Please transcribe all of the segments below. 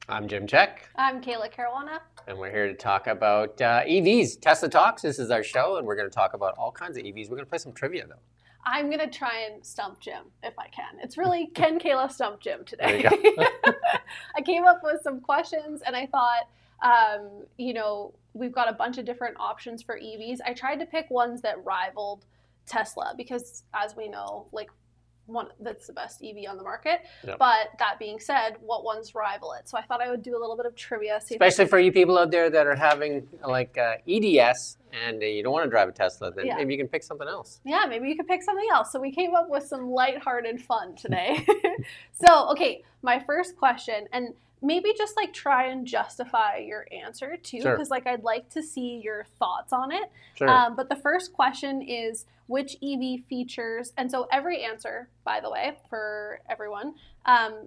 I'm Jim Check, I'm Kayla Caruana. and we're here to talk about EVs. Tesla Talks, this is our show, and we're going to talk about all kinds of EVs. We're going to play some trivia, though. I'm going to try and stump Jim if I can. It's really, can Kayla stump Jim today? There you go. I came up with some questions, and I thought, we've got a bunch of different options for EVs. I tried to pick ones that rivaled Tesla because, as we know, one that's the best EV on the market. Yep. But that being said, what ones rival it? So I thought I would do a little bit of trivia. Especially for you people out there that are having EDS and you don't want to drive a Tesla, then maybe you can pick something else. Yeah, maybe you could pick something else. So we came up with some lighthearted fun today. So, okay, my first question, and maybe just try and justify your answer too, because I'd like to see your thoughts on it. Sure. But the first question is, which EV features, and so every answer, by the way, for everyone,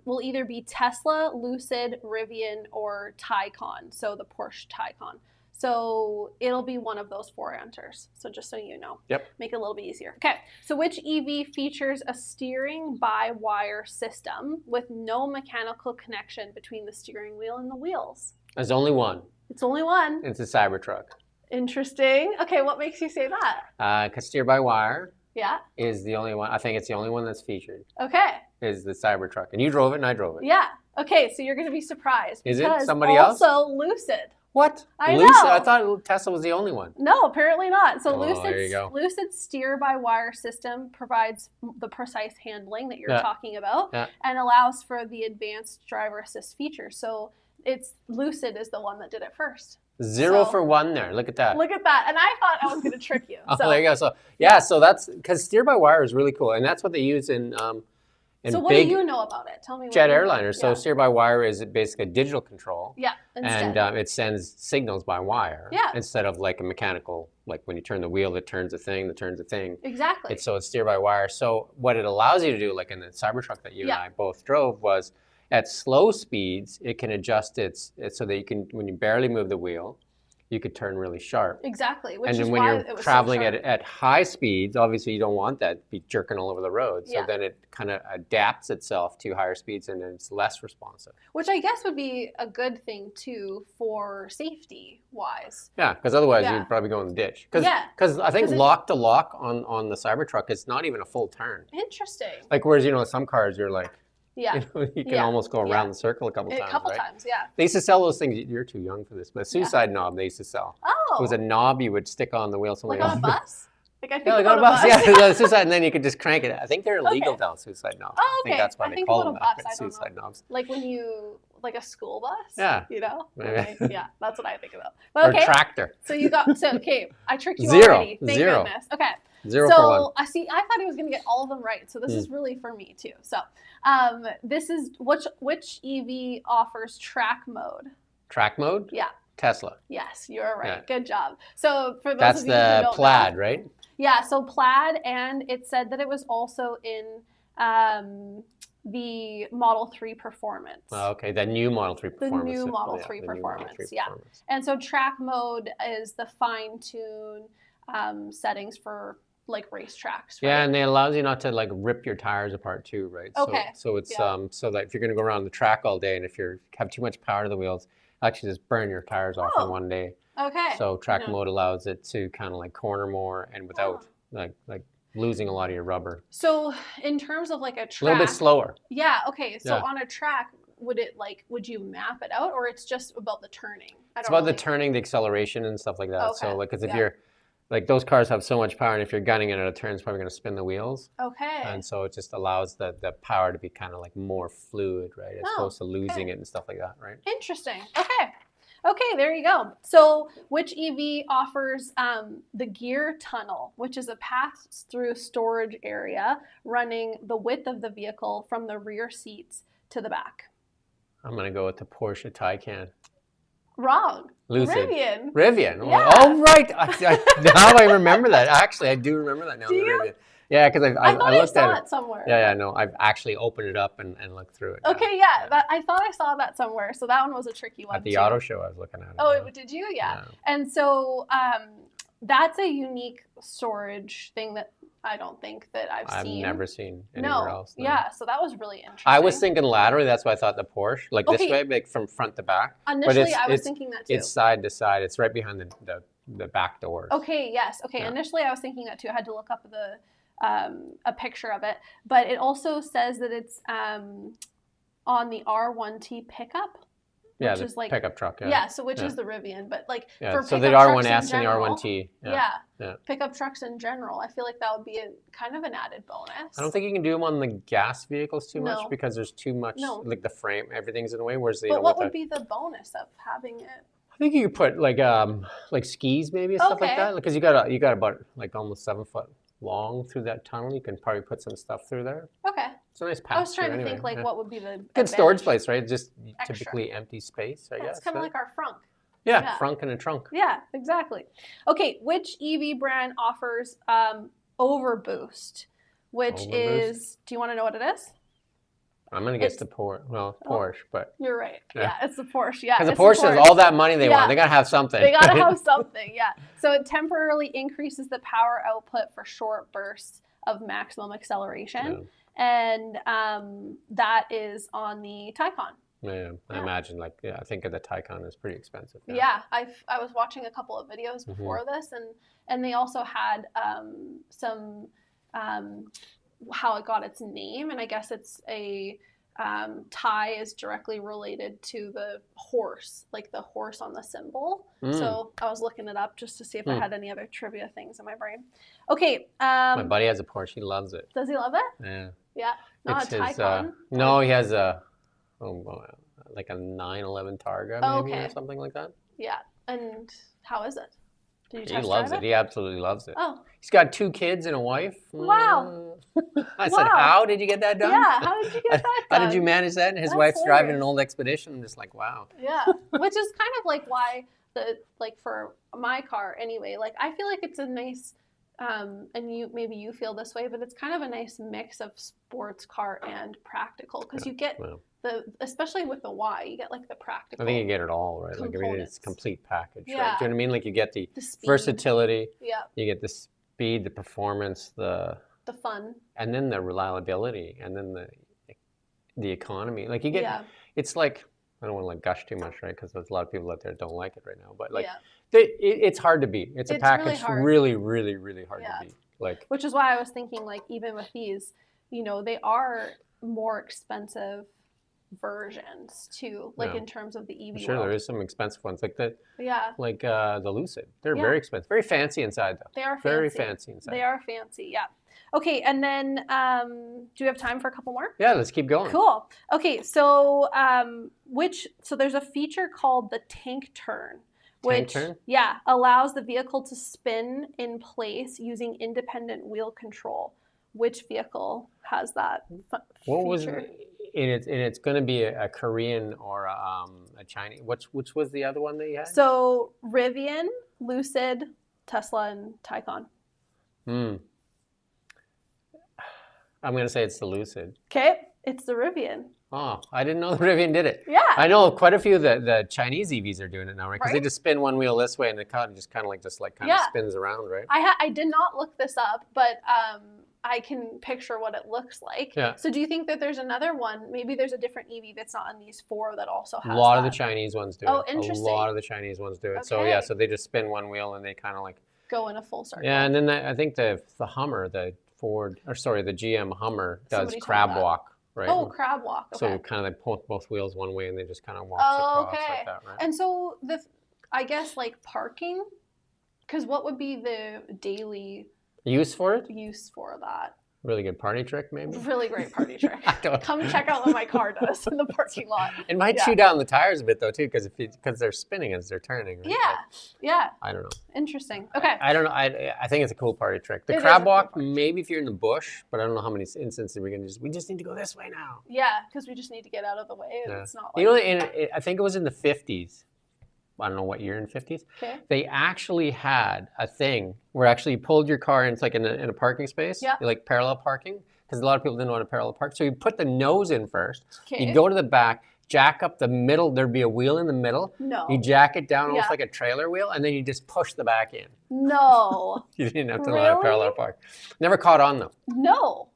will either be Tesla, Lucid, Rivian, or Taycan, so the Porsche Taycan. So it'll be one of those four answers. So just so you know. Yep. Make it a little bit easier. Okay, so which EV features a steering by wire system with no mechanical connection between the steering wheel and the wheels? There's only one. It's only one. It's a Cybertruck. Interesting. Okay, what makes you say that? Because steer-by-wire is the only one. I think it's the only one that's featured. Okay. Is the Cybertruck. And you drove it and I drove it. Yeah. Okay, so you're going to be surprised. Is it somebody else? Also Lucid. What? I Lucid? know. I thought Tesla was the only one. No, apparently not. So there you go. Lucid's steer-by-wire system provides the precise handling that you're talking about and allows for the advanced driver assist features. So Lucid is the one that did it first. Zero for one there. Look at that. Look at that. And I thought I was going to trick you. Oh, there you go. So so that's because steer-by-wire is really cool, and that's what they use in so what do you know about it? Tell me. Jet airliners. So steer-by-wire is basically digital control. Yeah. And it sends signals by wire. Yeah. Instead of like a mechanical, like when you turn the wheel, it turns a thing, that turns a thing. Exactly. So it's steer-by-wire. So what it allows you to do, like in the Cybertruck that you and I both drove, was at slow speeds, it can adjust its so that you can, when you barely move the wheel, you could turn really sharp. Exactly. And then when you're traveling at high speeds, obviously you don't want that to be jerking all over the road. So then it kind of adapts itself to higher speeds and then it's less responsive. Which I guess would be a good thing too for safety wise. Yeah, because otherwise you'd probably go in the ditch. Because I think lock to lock on the Cybertruck, it's not even a full turn. Interesting. Like whereas, some cars you're like, you can almost go around the circle a couple times, right? They used to sell those things. You're too young for this, but a suicide knob they used to sell. Oh. It was a knob you would stick on the wheel. Like on a bus? Like I think like on a bus. Yeah, suicide, and then you could just crank it. I think they're illegal now, suicide knobs. Oh, okay. I think that's why they call them suicide knobs. Like when like a school bus? Yeah. Yeah, that's what I think about. But, or tractor. So I tricked you already. Thank goodness. Okay. Zero for one. I thought he was going to get all of them right. So this is really for me too. So this is which EV offers track mode? Track mode? Yeah. Tesla. Yes, you're right. Yeah. Good job. So for those That's of you who don't know, Plaid, right? Yeah. So Plaid, and it said that it was also in the Model 3 Performance. Oh, okay, the new Model 3 Performance. The new Model 3 Performance. Yeah. And so track mode is the fine-tune settings for racetracks. Right? Yeah, and it allows you not to rip your tires apart too, right? Okay. So it's so that if you're going to go around the track all day, and if you have too much power to the wheels, actually just burn your tires off in one day. Okay. So track mode allows it to kind of corner more and without like losing a lot of your rubber. So in terms of a track, a little bit slower. Yeah. Okay. So on a track, would you map it out, or it's just about the turning? It's about the turning, the acceleration, and stuff like that. Okay. So because if you're those cars have so much power, and if you're gunning it at a turn, it's probably going to spin the wheels. Okay. And so it just allows the power to be kind of more fluid, right? As opposed to losing it and stuff like that, right? Interesting. Okay. Okay, there you go. So which EV offers the gear tunnel, which is a pass-through storage area running the width of the vehicle from the rear seats to the back? I'm going to go with the Porsche Taycan. Wrong. Lucid. Rivian. Yeah. Oh, right. Now I remember that. Actually, I do remember that now. Do you? Rivian. Yeah, because I looked saw at it somewhere. Yeah, no, I've actually opened it up and looked through it. Okay, yeah. I thought I saw that somewhere. So that one was a tricky one. At the auto show, I was looking at it. Oh, did you? Yeah. And so That's a unique storage thing that I don't think that I've seen. never seen anywhere else. No. Yeah, so that was really interesting. I was thinking laterally. That's why I thought the Porsche, like this way, like from front to back. Initially, I was thinking that too. It's side to side. It's right behind the back doors. Okay. Yes. Okay. Yeah. Initially, I was thinking that too. I had to look up a picture of it, but it also says that it's on the R1T pickup. Yeah, which is like pickup truck. Yeah. Yeah. So which is the Rivian, but like for so the R1S and the R1T. Yeah. Pickup trucks in general, I feel like that would be a kind of an added bonus. I don't think you can do them on the gas vehicles too much because there's too much like the frame, everything's in the way. Whereas but what would be the bonus of having it? I think you could put like skis maybe and stuff like that because you got about like almost 7 foot long through that tunnel. You can probably put some stuff through there. Okay. It's a nice pass. I was trying to think like what would be the good storage place, right? Just typically empty space, I guess. It's kind of like our frunk. Yeah, frunk and a trunk. Yeah, exactly. Okay, which EV brand offers Overboost, which is, do you want to know what it is? I'm going to guess the Porsche, but. You're right. Yeah, it's the Porsche. Yeah. Because the Porsche has all that money they want. They got to have something. They got to have something, yeah. So it temporarily increases the power output for short bursts of maximum acceleration. Yeah. And that is on the Taycan. Yeah, I imagine I think the Taycan is pretty expensive. Yeah, I was watching a couple of videos before this, and they also had some how it got its name, and I guess it's a Thai is directly related to the horse, like the horse on the symbol. So I was looking it up just to see if I had any other trivia things in my brain. Okay. My buddy has a Porsche. He loves it. Does he love it? Yeah. Yeah. Not a Taycan. No, he has like a 911 Targa maybe or something like that. Yeah. And how is it? Did you test He loves it. He absolutely loves it. Oh. He's got 2 kids and a wife. Wow. I said, how did you get that done? Yeah, how did you get that done? How did you manage that? And his wife's driving an old Expedition. I'm just like, wow. Yeah, which is kind of like why for my car anyway, like I feel like it's a nice, and maybe you feel this way, but it's kind of a nice mix of sports car and practical because you get especially with the Y, you get like the practical. I think you get it all, right? Like, I mean, it's a complete package, right? Do you know what I mean? Like you get the versatility, you get the speed, the performance, the fun, and then the reliability, and then the economy. Like you get, it's like, I don't want to like gush too much, right? Because there's a lot of people out there that don't like it right now, but like it's hard to beat. It's a package really, really, really hard to beat. Like, which is why I was thinking like even with these, they are more expensive versions too, like in terms of the EV world. There is some expensive ones like the Lucid. They're very expensive, very fancy inside though. They are very fancy inside. They are fancy, yeah. Okay, and then do we have time for a couple more? Yeah, let's keep going. Cool. Okay, so there's a feature called the tank turn, which allows the vehicle to spin in place using independent wheel control. Which vehicle has that feature? And it's going to be a Korean or a Chinese. Which was the other one that you had? So Rivian, Lucid, Tesla, and Taycan. I'm going to say it's the Lucid. Okay, it's the Rivian. Oh, I didn't know the Rivian did it. Yeah. I know quite a few of the Chinese EVs are doing it now, right? Because they just spin one wheel this way and the car just kind of spins around, right? I did not look this up, but I can picture what it looks like. Yeah. So do you think that there's another one? Maybe there's a different EV that's not on these 4 that also has a lot of the Chinese ones do it. Oh, interesting. A lot of the Chinese ones do it. Okay. So they just spin one wheel and they kind of like go in a full circle. Yeah, and then I think the Hummer, the GM Hummer does crab walk, right? Oh, crab walk. Okay. So kind of they pull both wheels one way and they just kind of walk across like that, right? And so I guess like parking, because what would be the daily use for that? Really good party trick, maybe? Really great party trick. Come check out what my car does in the parking lot. It might chew down the tires a bit, though, too, because they're spinning as they're turning. Right? Yeah. I don't know. Interesting. Okay. I don't know. I think it's a cool party trick. The crab walk, maybe if you're in the bush, but I don't know how many instances we just need to go this way now. Yeah, because we just need to get out of the way. And it's not like... I think it was in the 50s. I don't know what year in the 50s. Okay. They actually had a thing where actually you pulled your car into like in a parking space, like parallel parking, because a lot of people didn't want to parallel park. So you put the nose in first, you go to the back, jack up the middle. There'd be a wheel in the middle. No. You jack it down almost Yeah. like a trailer wheel, and then you just push the back in. No. You didn't have to learn how to Really? parallel park. Never caught on though. No.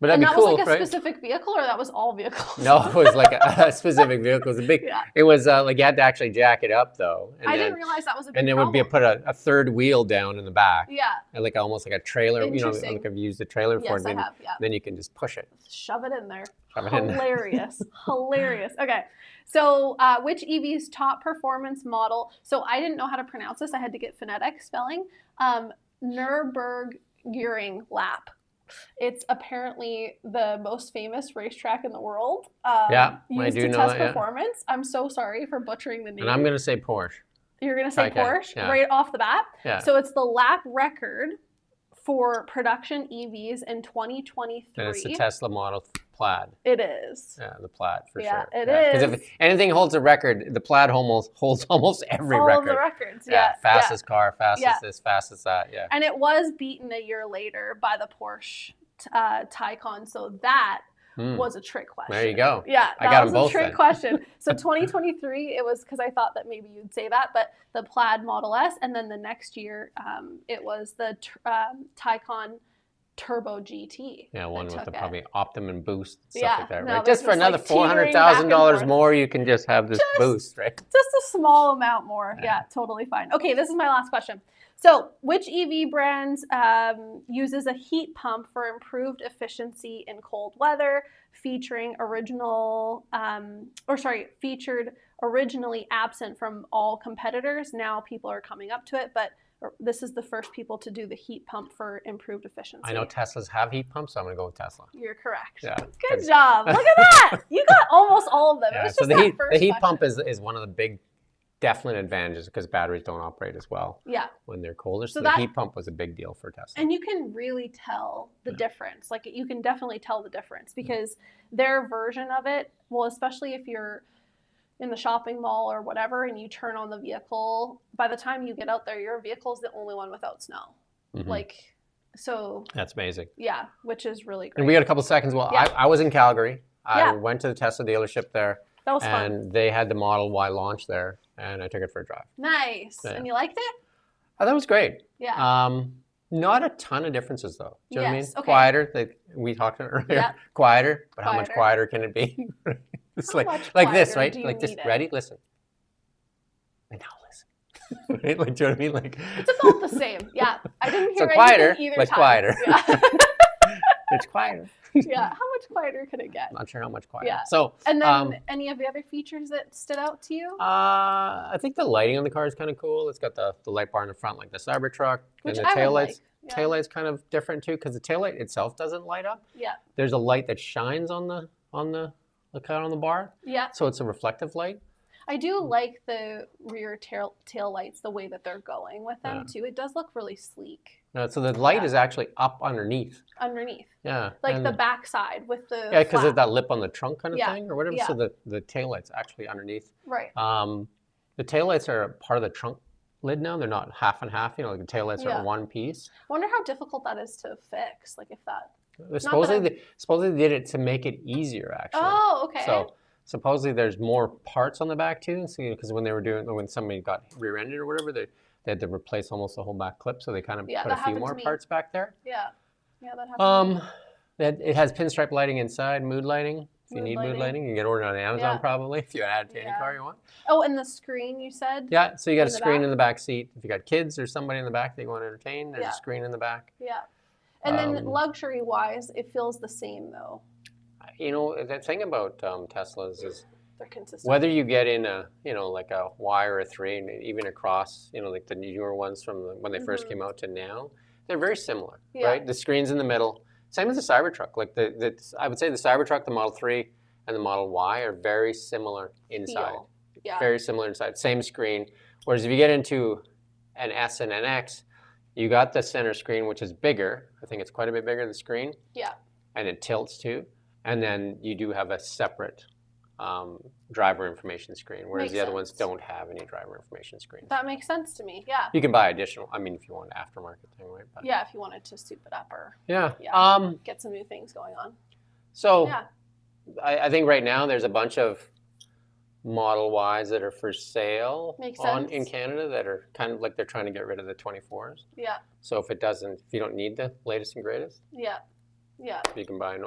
But that'd And be that cool, was like a right? specific vehicle, or that was all vehicles? No, it was like a specific vehicle. It was a big. Yeah. It was like you had to actually jack it up though, and I then didn't realize that was a big and there would be problem. put a third wheel down in the back, Yeah. and like almost like a trailer. You know, Interesting. like I've used a trailer before. Yes, I then, have. Yeah. then you can just push it. Shove it in there. Shove it in there. Hilarious. Hilarious. Okay. So, which EV's top performance model? So, I didn't know how to pronounce this. I had to get phonetic spelling. Nürburgring lap. It's apparently the most famous racetrack in the world. Yeah, I used do to know test that, yeah. performance. I'm so sorry for butchering the name. And I'm gonna say Porsche. You're gonna say Okay, Porsche yeah. right off the bat. Yeah. So it's the lap record for production EVs in 2023. And it's the Tesla Model Plaid. It is. Yeah, the Plaid for Yeah, sure. it Because is. if anything holds a record, the Plaid holds almost every All record. of the records. Yeah. Fastest car, fastest Yeah. this, fastest that. Yeah. And it was beaten a year later by the Porsche Taycan. So that Hmm. was a trick question. There you go. Yeah, I that got was 'em both a trick then. question. So 2023, it was because I thought that maybe you'd say that, but the Plaid Model S, and then the next year, it was the Taycan Turbo GT. Yeah, one that with took the it. probably Optimum boost stuff Yeah, like that, no, right? they're Just for just, like, another teetering $400,000 back and more, you can just have this Just- boost, right? Just a small amount more. Yeah, totally fine. Okay, this is my last question. So, which EV brand uses a heat pump for improved efficiency in cold weather, featured originally absent from all competitors? Now people are coming up to it, but this is the first people to do the heat pump for improved efficiency. I know Teslas have heat pumps, so I'm gonna go with Tesla. You're correct. Yeah. Good job. Look at that. You got almost all of them. It Yeah, was so just the that heat first pump question. is one of the big definite advantages because batteries don't operate as well Yeah. when they're colder. So, So the that- heat pump was a big deal for Tesla. And you can really tell the difference. Like, you can definitely tell the difference because their version of it, well, especially if you're in the shopping mall or whatever and you turn on the vehicle, by the time you get out there, your vehicle's the only one without snow. Mhm. Like, so That's amazing. yeah, which is really great. And we got a couple seconds. Well, Yeah. I was in Calgary. I Yeah. went to the Tesla dealership there, That was fun. and they had the Model Y launch there, and I took it for a drive. Nice. Yeah. And you liked it? Oh, that was great. Yeah. Not a ton of differences though. Do you know what I mean? Yes, okay. Quieter. We talked earlier. Yeah. Quieter, but how much Quieter. quieter can it be? It's How like much this, quieter right? do you Like this. need it? Ready? Listen. And now listen. Right? Like, do you know what I mean? Like It's about the same. Yeah. I didn't So hear quieter, anything either but time. quieter. Yeah. it's quieter. Yeah. How much quieter could it get? Not sure how much quieter. Yeah. So And then any of the other features that stood out to you? I think the lighting on the car is kind of cool. It's got the light bar in the front like the Cybertruck. Which and the I would taillights. like. Yeah. Taillight's kind of different too because the taillight itself doesn't light up. Yeah. There's a light that shines on the car on the bar. Yeah. So it's a reflective light. I do like the rear tail lights, the way that they're going with them Yeah. too. It does look really sleek So the light Yeah. is actually up underneath. underneath. Yeah. Like and- the backside with the Yeah, because flap. of that lip on the trunk kind of Yeah, thing or whatever. yeah. So the taillight's actually underneath. Right. The taillights are part of the trunk lid now. They're not half and half. You know, like the taillights Yeah. are one piece. Wonder how difficult that is to fix. Like if that. Supposedly they did it to make it easier actually. Oh, okay. So supposedly there's more parts on the back too. So, because when somebody got rear-ended or whatever, they had to replace almost the whole back clip. So they kind of Yeah, put that a few happened more to me. parts back there. Yeah. Yeah, that happened. It has pinstripe lighting inside, mood lighting. If you Mood need mood lighting. lighting, you can get ordered on Amazon Yeah. probably if you add it to any Yeah. car you want. Oh, and the screen you said. Yeah, so you got In a the screen back? in the back seat. If you got kids or somebody in the back that you want to entertain, there's Yeah. a screen in the back. Yeah. And then Um, luxury wise, it feels the same though. You know, the thing about Teslas is They're consistent. whether you get in like a Y or a 3, and even across, like the newer ones from when they first Mhm. came out to now, they're very similar, Yeah. right? The screen's in the middle. Same as the Cybertruck. Like I would say the Cybertruck, the Model 3, and the Model Y are very similar inside. Feel. Yeah. Very similar inside. Same screen. Whereas if you get into an S and an X, you got the center screen, which is bigger. I think it's quite a bit bigger, the screen. Yeah. And it tilts too. And then you do have a separate driver information screen, whereas Makes the other ones sense. don't have any driver information screens. That makes sense to me. Yeah. You can buy additional. I mean, if you want an aftermarket thing, right? But, Yeah, if you wanted to soup it up or Yeah. get some new things going on. So Yeah. I think right now there's a bunch of Model Ys that are for sale Makes in sense. Canada that are kind of like they're trying to get rid of the 24s. Yeah. So if you don't need the latest and greatest, Yeah. Yeah. you can buy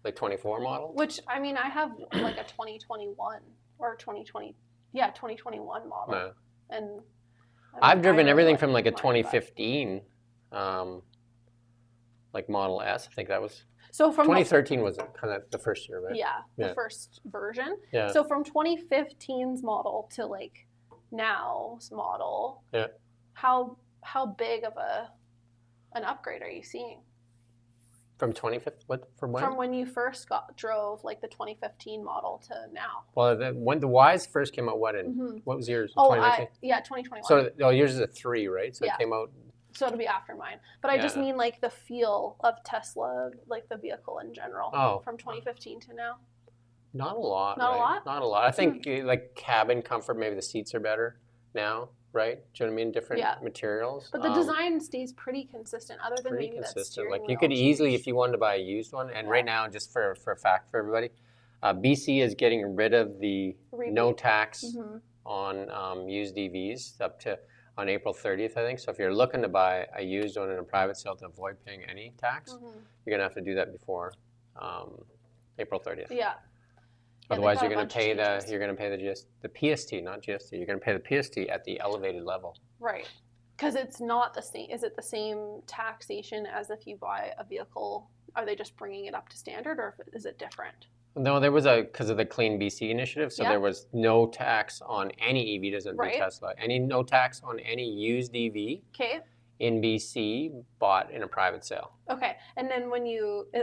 like 24 model. Which, I mean, I have like a 2021 or 2021 model. No. And I mean, I've I driven really everything like from like a mine, but- 2015, like Model S. I think that was So from 2013 was kind of the first year, right? yeah, the Yeah. first version. Yeah. So from 2015's model to like now's model, Yeah. how big of an upgrade are you seeing? From 2015, what from when? From when you first drove like the 2015 model to now. Well, when the Ys first came out, Mhm. what was yours? Oh, 2019? 2021. So yours is a 3, right? So Yeah. it came out. So it'll be after mine. But I just Yeah. mean like the feel of Tesla, like the vehicle in general. Oh. From 2015 to now. Not a lot. Not a right? lot? Not a lot. I think like cabin comfort, maybe the seats are better now, right? Do you know what I mean? Different Yeah. materials. But the design stays pretty consistent, other than Pretty maybe that consistent. steering Like you wheel could easily, change. if you wanted to buy a used one, and right Yeah. now, just for a fact for everybody, BC is getting rid of the no Rebate. tax Mhm. on used EVs up to on April 30th, I think. So if you're looking to buy a used one in a private sale to avoid paying any tax, Mhm. you're gonna have to do that before April 30th. Yeah. Otherwise, they've you're got a gonna bunch of pay changes. the PST, not GST. You're gonna pay the PST at the elevated level. Right. Because it's not the same. Is it the same taxation as if you buy a vehicle? Are they just bringing it up to standard, or is it different? No, there was because of the Clean BC initiative, so Yeah. there was no tax on any EV, doesn't be Right. Tesla, no tax on any used EV Okay. in BC bought in a private sale. Okay. And then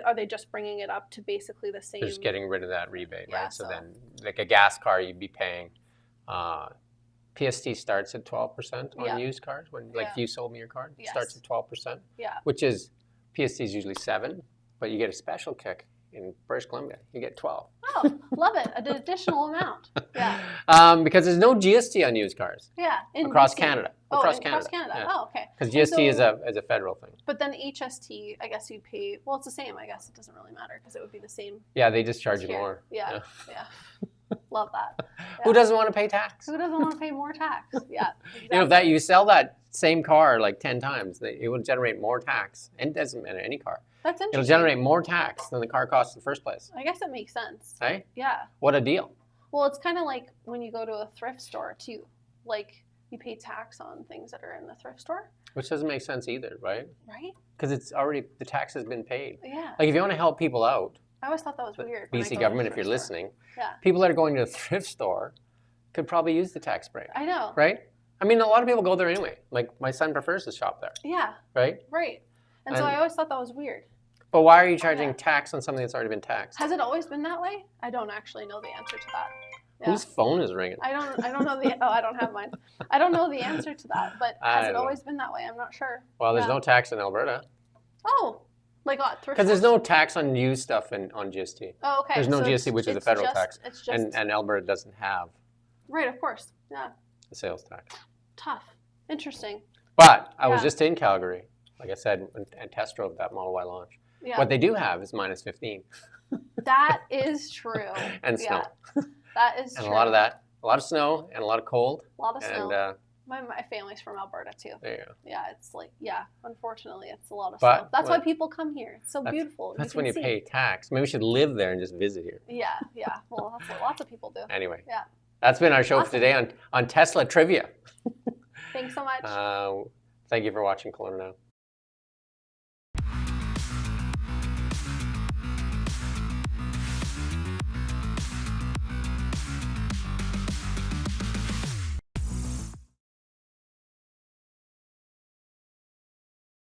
are they just bringing it up to basically the same? They're just getting rid of that rebate, Yeah, right? So so- then, like a gas car, you'd be paying. PST starts at 12% on Yeah. used cars. When like Yeah. if you sold me your car, it Yes. starts at 12%, Yeah. which is PST is usually 7, but you get a special kick in British Columbia. You get 12. Oh, love it. An additional amount. Yeah. Because there's no GST on used cars Yeah. In across BC. Canada. Oh, Across across Canada. Canada. Yeah. Oh, okay. Because GST is so- a federal thing. But then HST, I guess you pay. Well, it's the same. I guess it doesn't really matter because it would be the same. Yeah, they just charge as you here. more. Yeah. Yeah. Love that. Who doesn't want to pay tax? Who doesn't want to pay more tax? Yeah. Exactly. You know, if that you sell that same car like 10 times, it will generate more tax. And it doesn't matter any car. That's interesting. It'll generate more tax than the car costs in the first place. I guess it makes sense. Right? Yeah. What a deal. Well, it's kind of like when you go to a thrift store too. Like you pay tax on things that are in the thrift store, Which doesn't make sense either, right? right? Because the tax has been paid. Yeah. Like if you want to help people out, I always thought that was weird. when I go BC to government, the if you're thrift store. listening, Yeah. people that are going to a thrift store could probably use the tax break, I know. right? I mean, a lot of people go there anyway. Like my son prefers to shop there, Yeah. right? Right. And so And- I always thought that was weird. But why are you charging Yeah. tax on something that's already been taxed? Has it always been that way? I don't actually know the answer to that. Yeah. Whose phone is ringing? I don't know the. Oh, I don't have mine. I don't know the answer to that. But I has it don't know. always been that way? I'm not sure. Well, there's Yeah. no tax in Alberta Oh, like what? Thrift because there's stores? no tax on used stuff on GST, Oh, okay. there's no so GST, it's- which is a it's federal just- tax. It's just and Alberta doesn't have right. Of course. Yeah. a sales tax. Tough. Interesting. But I was Yeah. just in Calgary, like I said, and test drove that Model Y launch. Yeah. What they do have is minus 15 That is true. and snow, Yeah. That is and true. a lot of that, a lot of snow and a lot of cold. A lot of snow. And My family's from Alberta too. there you go. Yeah, it's like unfortunately, it's a lot of But snow. That's why what- people come here. It's so beautiful. That's can when you see. pay tax. Maybe we should live there and just visit here. Yeah, yeah. Well, that's what lots of people do. Anyway, Yeah. that's been our show for Awesome. today on Tesla Trivia. Thanks so much. Thank you for watching Kelowna Now.